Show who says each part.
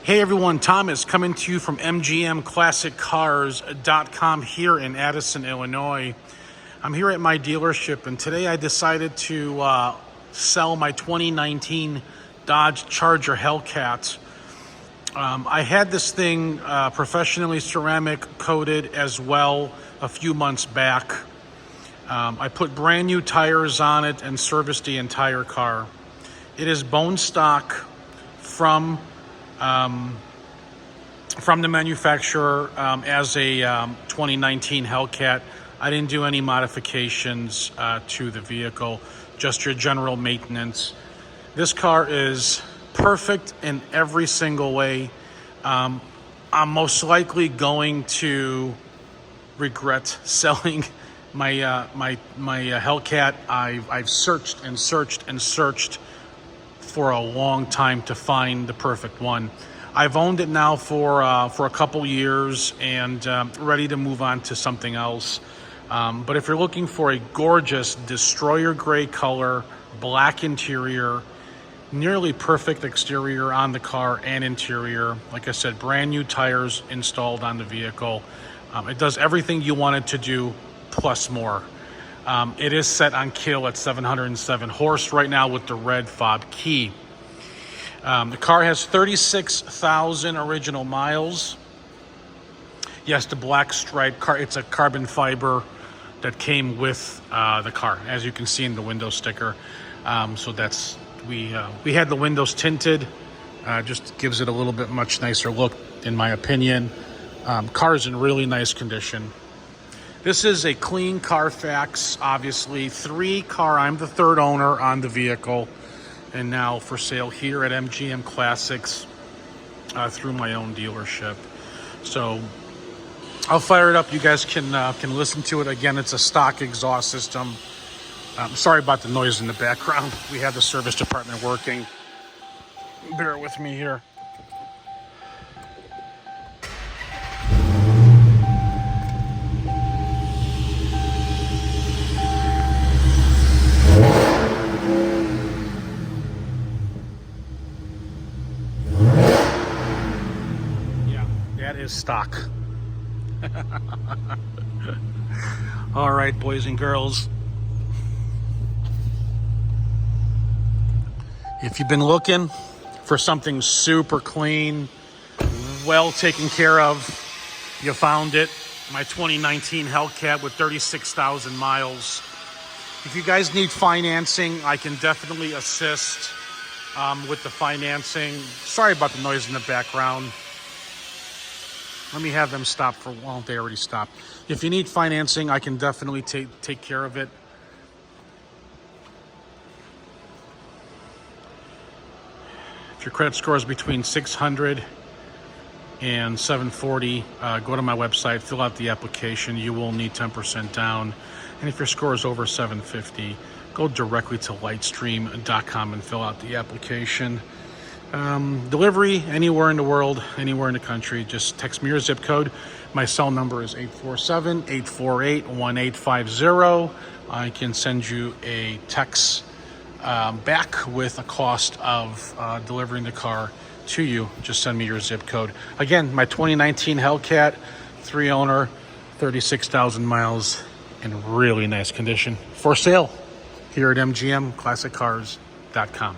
Speaker 1: Hey everyone, Thomas coming to you from MGM Cars.com here in Addison, Illinois. I'm here at my dealership, and today I decided to sell my 2019 Dodge Charger Hellcat. I had this thing professionally ceramic coated as well a few months back. I put brand new tires on it and serviced the entire car. It is bone stock from the manufacturer as a 2019 Hellcat. I didn't do any modifications to the vehicle, just your general maintenance. This car is perfect in every single way. I'm most likely going to regret selling my Hellcat. I've searched and searched and searched for a long time to find the perfect one. I've owned it now for a couple years and ready to move on to something else. But if you're looking for a gorgeous destroyer gray color, black interior, nearly perfect exterior on the car and interior, like I said, brand new tires installed on the vehicle. It does everything you want it to do plus more. It is set on kill at 707 horse right now with the red fob key. The car has 36,000 original miles. Yes, the black stripe car, it's a carbon fiber that came with the car, as you can see in the window sticker. So that's, we had the windows tinted, just gives it a little bit much nicer look, in my opinion. Car's in really nice condition. This is a clean Carfax, obviously. I'm the third owner on the vehicle, and now for sale here at MGM Classics through my own dealership. So I'll fire it up. You guys can listen to it. Again, it's a stock exhaust system. Sorry about the noise in the background. We have the service department working. Bear with me here. That is stock. All right, boys and girls. If you've been looking for something super clean, well taken care of, you found it. My 2019 Hellcat with 36,000 miles. If you guys need financing, I can definitely assist with the financing. Sorry about the noise in the background. Let me have them stop for, well, they already stopped. If you need financing, I can definitely take care of it. If your credit score is between 600 and 740, go to my website, fill out the application. You will need 10% down. And if your score is over 750, go directly to lightstream.com and fill out the application. Delivery anywhere in the world, anywhere in the country. Just text me your zip code. My cell number is 847-848-1850. I can send you a text back with a cost of delivering the car to you. Just send me your zip code. Again, my 2019 Hellcat, 3-owner, 36,000 miles, in really nice condition. For sale here at MGMClassicCars.com.